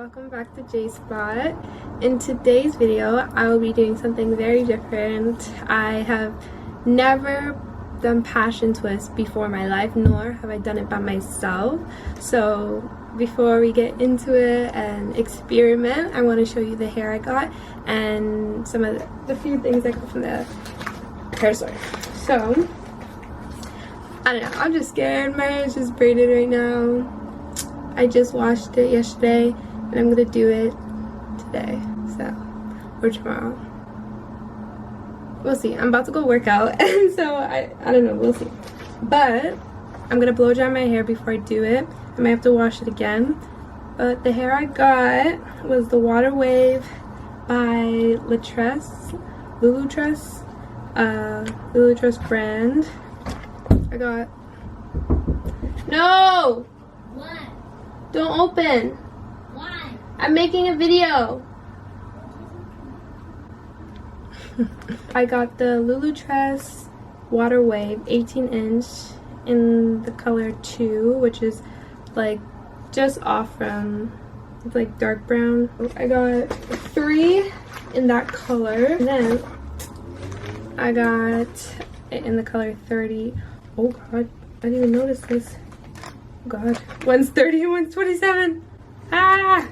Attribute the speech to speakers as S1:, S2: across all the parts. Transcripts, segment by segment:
S1: welcome back to J Spot. In today's video, I will be doing something very different. I have never done passion twists before in my life, nor have I done it by myself. So before we get into it and experiment, I want to show you the hair I got and some of the few things I got from the hair store. So I don't know, I'm just scared. My hair is just braided right now. I just washed it yesterday and I'm gonna do it today, or tomorrow. We'll see. I'm about to go work out, and so I don't know, we'll see. But I'm gonna blow dry my hair before I do it. I might have to wash it again. But the hair I got was the Water Wave by Lulu Tress brand. I got no.
S2: What?
S1: Don't open.
S2: Why?
S1: I'm making a video. I got the Lulu Tress Water Wave 18-inch in the color 2, which is like just off from, it's like dark brown. I got 3 in that color. And then I got it in the color 30. Oh god, I didn't even notice this. God, one's 30 and one's 27. Ah,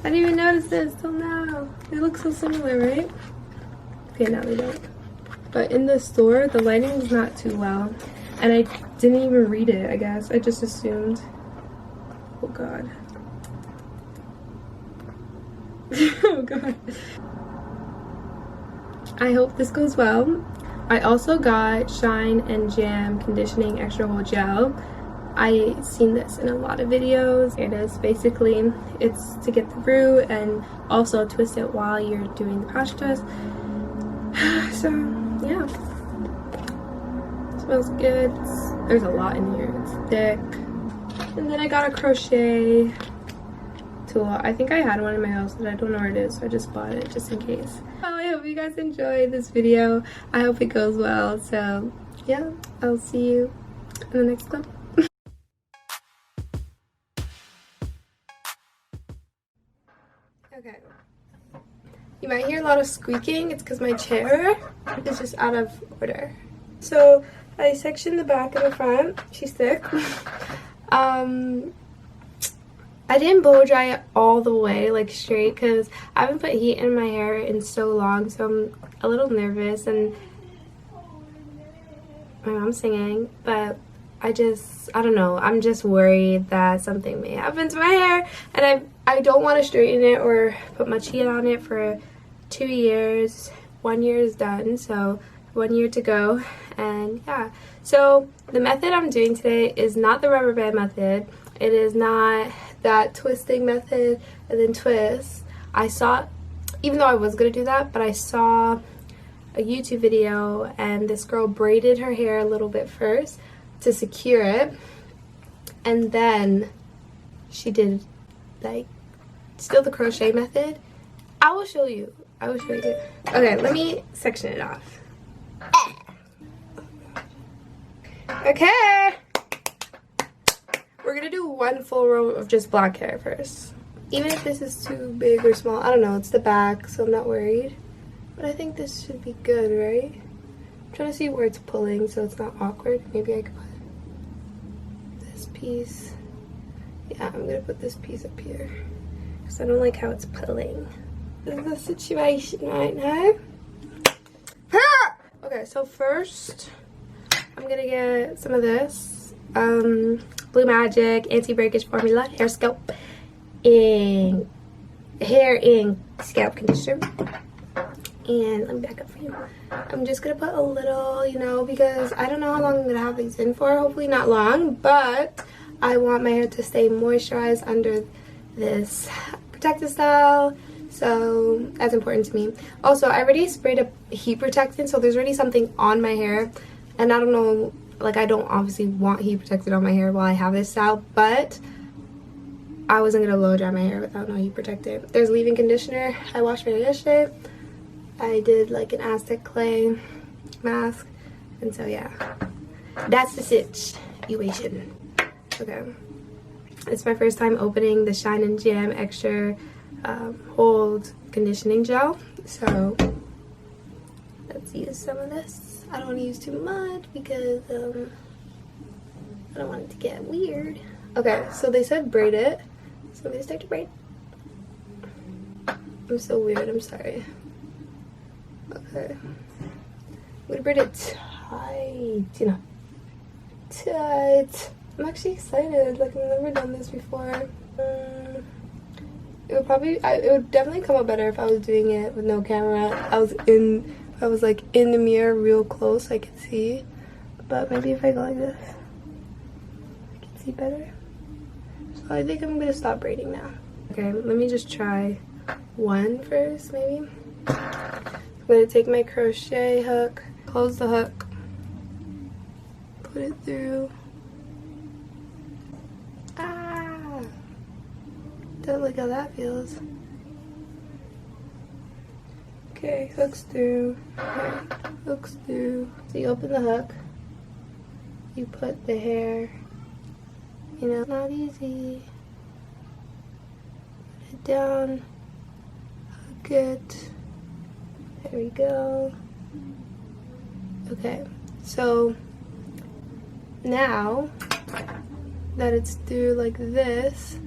S1: I didn't even notice this till now. They look so similar, right? Okay, now they don't. But in the store, the lighting is not too well, and I didn't even read it. I guess I just assumed. Oh god. Oh god. I hope this goes well. I also got Shine and Jam Conditioning Extra Hold Gel. I seen this in a lot of videos. It is basically, it's to get the root and also twist it while you're doing the passion twist. So yeah, it smells good. There's a lot in here. It's thick. And then I got a crochet tool. I think I had one in my house, but I don't know where it is, so I just bought it just in case. Oh, I hope you guys enjoyed this video. I hope it goes well. So yeah, I'll see you in the next clip. Okay, you might hear a lot of squeaking. It's because my chair is just out of order. So I sectioned the back and the front. She's thick. I didn't blow dry it all the way, like straight, because I haven't put heat in my hair in so long, so I'm a little nervous, and my mom's singing, but I don't know, I'm just worried that something may happen to my hair, and I don't want to straighten it or put much heat on it for 2 years. 1 year is done, so 1 year to go. And yeah, so the method I'm doing today is not the rubber band method. It is not that twisting method and then twist. I saw, even though I was gonna do that, but I saw a YouTube video and this girl braided her hair a little bit first to secure it, and then she did like still the crochet method. I will show you. Okay, let me section it off. Okay, we're gonna do one full row of just black hair first. Even if this is too big or small, I don't know, it's the back, so I'm not worried, but I think this should be good, right? I'm trying to see where it's pulling so it's not awkward. Maybe I could put this piece. Yeah, I'm gonna put this piece up here because I don't like how it's pulling. This is the situation right now. Okay, so first I'm gonna get some of this Blue Magic Anti-Breakage Formula Hair Scalp in Scalp Conditioner. And let me back up for you. I'm just gonna put a little, you know, because I don't know how long I'm gonna have these in for. Hopefully not long, but I want my hair to stay moisturized under this protective style, so that's important to me. Also, I already sprayed a heat protectant, so there's already something on my hair, and I don't know, like, I don't obviously want heat protectant on my hair while I have this style, but I wasn't gonna blow dry my hair without no heat protectant. There's leave-in conditioner. I washed my hair yesterday. I did like an Aztec clay mask, and so yeah, that's the situation. Okay, It's my first time opening the Shine and Jam Extra Hold Conditioning Gel. So let's use some of this. I don't want to use too much because I don't want it to get weird. Okay, so they said braid it. So I'm gonna start to braid. I'm so weird, I'm sorry. Okay. I'm gonna braid it tight, you know. Tight. I'm actually excited, like I've never done this before. It would definitely come out better if I was doing it with no camera. I was like in the mirror real close, I could see. But maybe if I go like this, I can see better. So I think I'm gonna stop braiding now. Okay, let me just try one first, maybe. I'm gonna take my crochet hook, close the hook, put it through. Ah! Don't look how that feels. Okay, hooks through. Okay, hooks through. So you open the hook, you put the hair. You know, not easy. Put it down. Hook it. There we go. Okay, so now that it's through like this,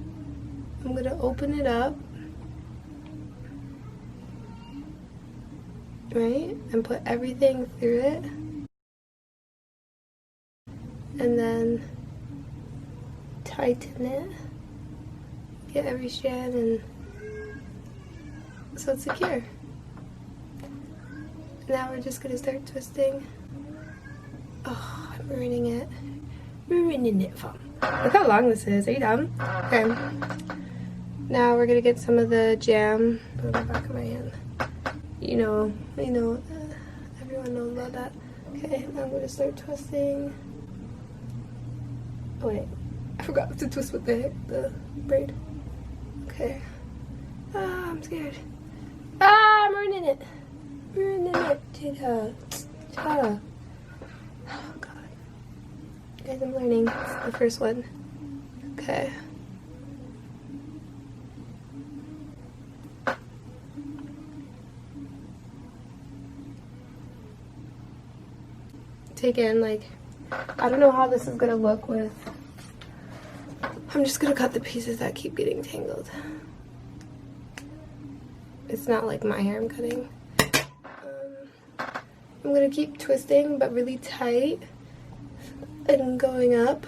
S1: I'm gonna open it up, right, and put everything through it, and then tighten it, get every strand, and so it's secure. Now we're just gonna start twisting. Oh, I'm ruining it. Ruining it, fam. Look how long this is. Are you done? Okay. Now we're gonna get some of the jam. Put it on the back of my hand. You know, everyone knows about that. Okay, now I'm gonna start twisting. Oh wait, I forgot to twist with the braid. Okay. Ah, I'm scared. Ah, I'm ruining it. Ruining it. Ta-da. Oh god. Guys, I'm learning. It's the first one. Okay. Take in, like, I don't know how this is gonna look with. I'm just gonna cut the pieces that keep getting tangled. It's not like my hair I'm cutting. I'm gonna keep twisting, but really tight, and going up.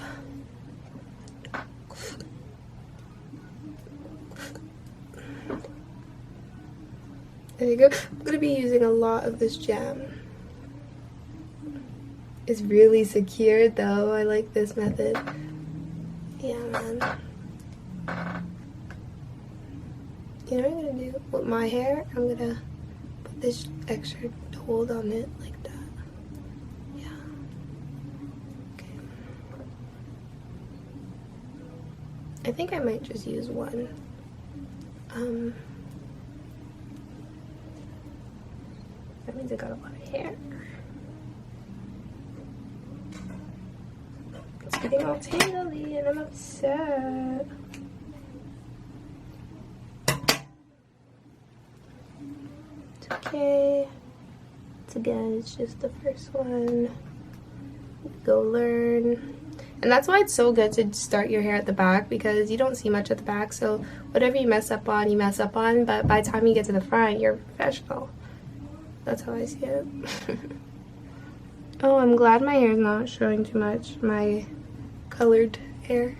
S1: There you go. I'm gonna be using a lot of this jam. It's really secured though. I like this method. Yeah, man. You know what I'm gonna do with my hair? I'm gonna put this extra hold on it like that. Yeah. Okay. I think I might just use one. That means I got a lot of hair. It's getting all tangly and I'm upset. It's okay. It's again, it's just the first one. Go learn. And that's why it's so good to start your hair at the back, because you don't see much at the back, so whatever you mess up on, you mess up on, but by the time you get to the front, you're professional. That's how I see it. Oh, I'm glad my hair is not showing too much, my colored hair.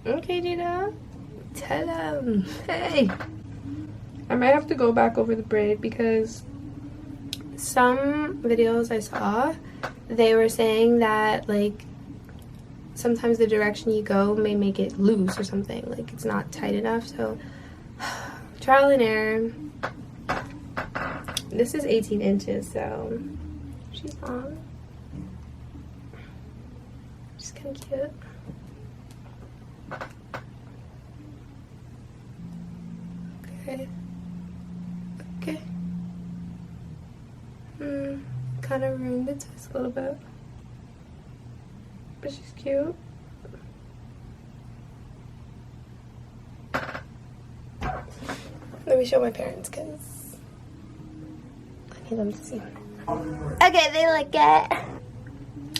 S1: Okay, Gina. Tell them. Hey! I might have to go back over the braid because some videos I saw, they were saying that, like, sometimes the direction you go may make it loose or something. Like, it's not tight enough, so trial and error. This is 18 inches, so she's long. She's kind of cute. Okay. Okay. Kind of ruined the twist a little bit. But she's cute. me show my parents because I need them to see. Okay, they like it.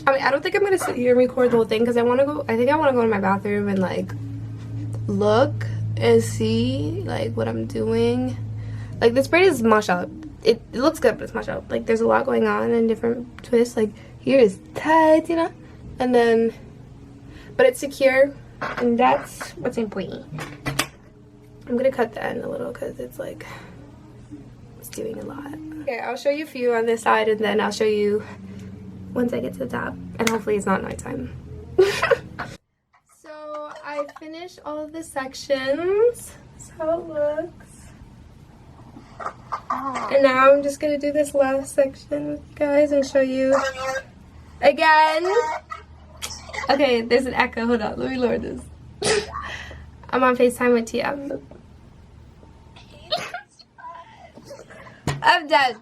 S1: I mean, I don't think I'm gonna sit here and record the whole thing because I want to go. I think I want to go to my bathroom and like look and see like what I'm doing. Like this braid is mashed up. It looks good, but it's mashed up. Like there's a lot going on and different twists. Like here is tight, you know, and then, but it's secure, and that's what's important. I'm gonna cut the end a little because it's like it's doing a lot. Okay, I'll show you a few on this side, and then I'll show you once I get to the top, and hopefully it's not nighttime. So I finished all of the sections. That's how it looks. And now I'm just gonna do this last section with you guys and show you again. Okay, there's an echo. Hold on, let me lower this. I'm on FaceTime with Tia. I'm dead.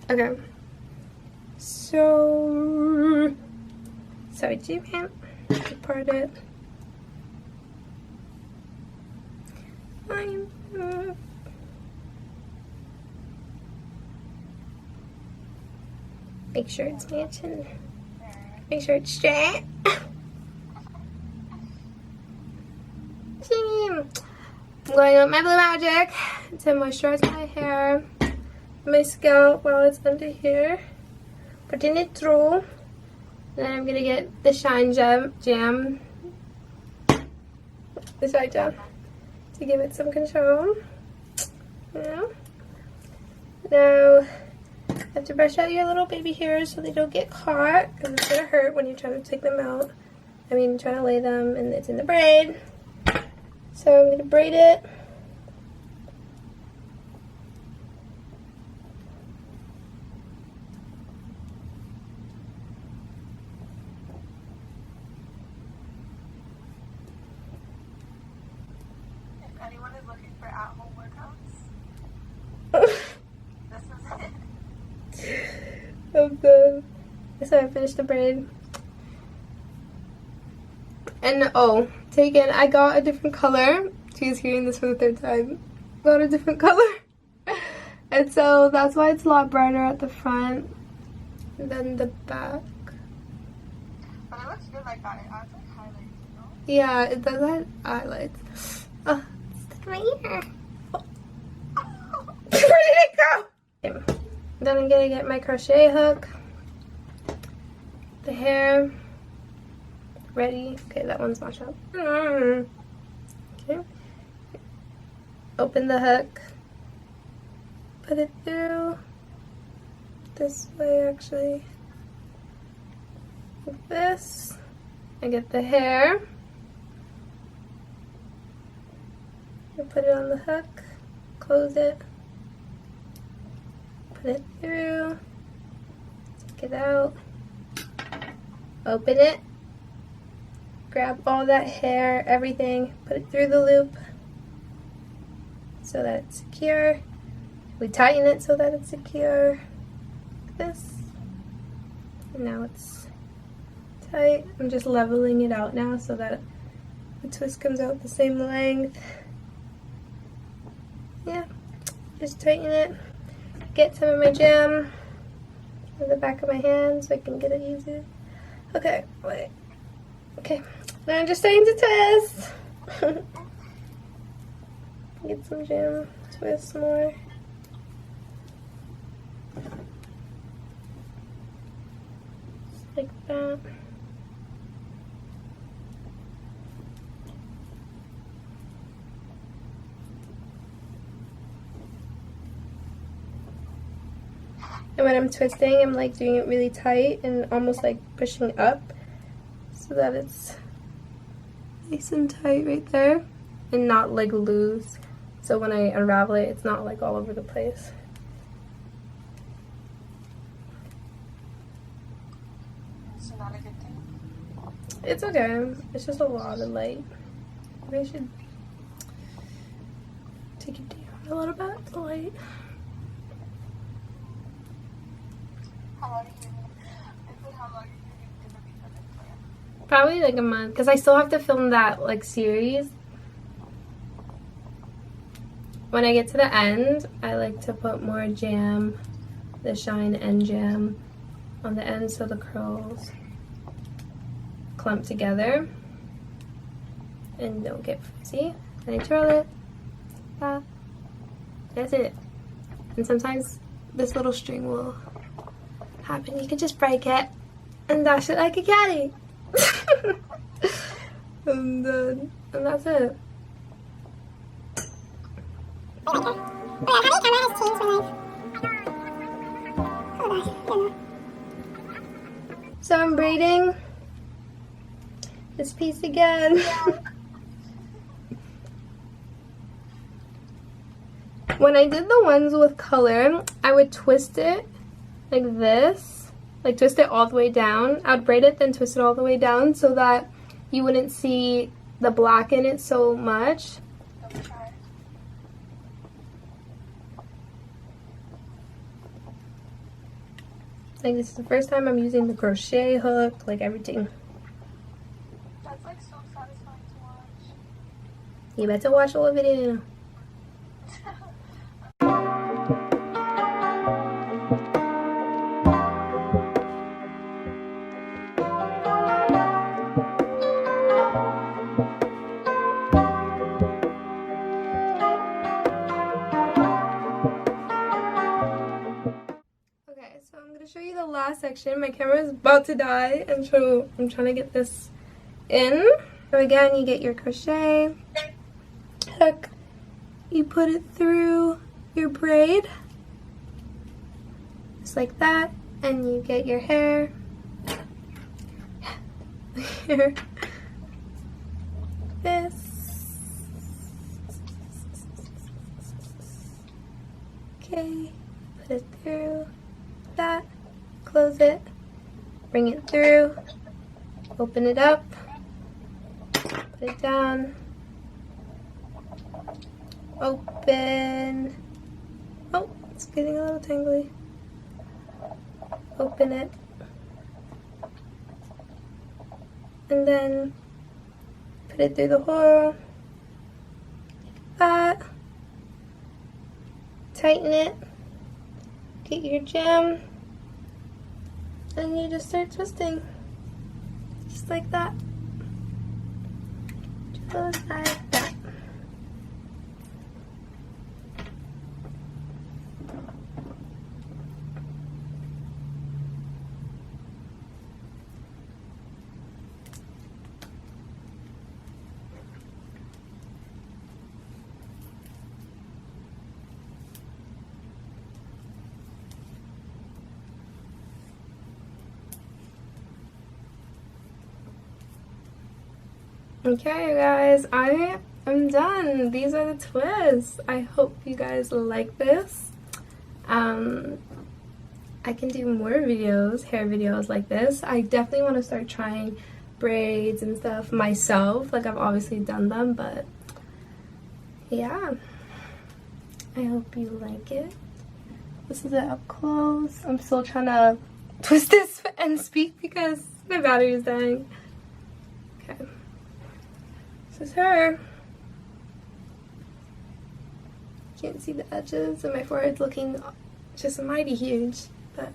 S1: Okay. So, sorry, G-Man. Part it. Fine. Make sure it's matching. Make sure it's straight. I'm going with my Blue Magic to moisturize my hair, my scalp while it's under here. Putting it through. Then I'm gonna get the Shine Jam. The Shine Jam to give it some control. Yeah. Now, you have to brush out your little baby hairs so they don't get caught, because it's gonna hurt when you're trying to take them out. I mean, trying to lay them, and it's in the braid. So I'm gonna braid it.
S2: If anyone is looking for at-home workouts, this is it.
S1: I'm done. So I finished the braid. And oh, I got a different color. She's hearing this for the third time. Got a different color. And so that's why it's a lot brighter at the front than the back.
S2: But it looks good like that. It adds like highlights, you know?
S1: Yeah, it does have highlights. Oh, it's stuck in my ear. Oh. Where did it go? Okay. Then I'm gonna get my crochet hook. The hair. Ready. Okay, that one's mashed up. Okay. Open the hook. Put it through. This way, actually. Like this. I get the hair. I put it on the hook. Close it. Put it through. Take it out. Open it. Grab all that hair, everything, put it through the loop so that it's secure. We tighten it so that it's secure, like this. And now it's tight. I'm just leveling it out now so that the twist comes out the same length. Yeah, just tighten it. Get some of my jam in the back of my hand so I can get it easy. Okay, wait. Okay, now I'm just starting to twist. Get some jam, twist more. Just like that. And when I'm twisting, I'm like doing it really tight and almost like pushing up so that it's nice and tight right there and not like loose. So when I unravel it, it's not like all over the place.
S2: So not a good thing.
S1: It's okay. It's just a lot of light. Maybe I should take it down a little bit, the light.
S2: How long are you gonna be filming for?
S1: Probably like a month, because I still have to film that like series. when I get to the end, I like to put more jam, the shine and jam on the end so the curls clump together and don't get frizzy. And I twirl it. That's it. And sometimes this little string will happen. You can just break it and dash it like a caddy. and that's it. So I'm braiding this piece again. When I did the ones with color, I would twist it like this, like twist it all the way down. I'd braid it, then twist it all the way down so that you wouldn't see the black in it so much. Like, this is the first time I'm using the crochet hook, like everything.
S2: That's like so satisfying to watch.
S1: You better watch the whole video now. Show you the last section. My camera is about to die, and so I'm trying to get this in. So again, you get your crochet hook, you put it through your braid just like that, and you get your hair here. This okay, put it through that, close it, bring it through, open it up, put it down, open, oh, it's getting a little tangly, open it, and then put it through the hole, like that, tighten it, get your gem, and you just start twisting, just like that, just like that. Okay guys, I am done. These are the twists. I hope you guys like this. I can do more videos, hair videos like this. I definitely want to start trying braids and stuff myself. Like, I've obviously done them, but yeah. I hope you like it. This is it up close. I'm still trying to twist this and speak because my battery is dying. Okay. This is her. Can't see the edges, and my forehead's looking just mighty huge, but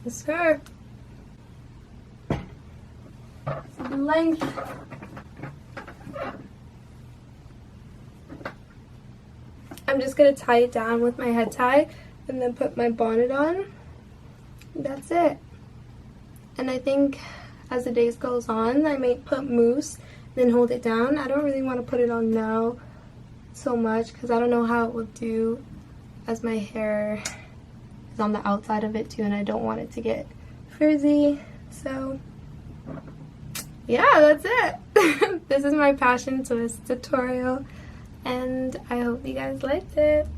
S1: this is her. This is the length. I'm just gonna tie it down with my head tie and then put my bonnet on. That's it. And I think as the days goes on, I may put mousse, then hold it down. I don't really want to put it on now so much because I don't know how it will do as my hair is on the outside of it too, and I don't want it to get frizzy. So yeah, that's it. This is my passion twist tutorial, and I hope you guys liked it.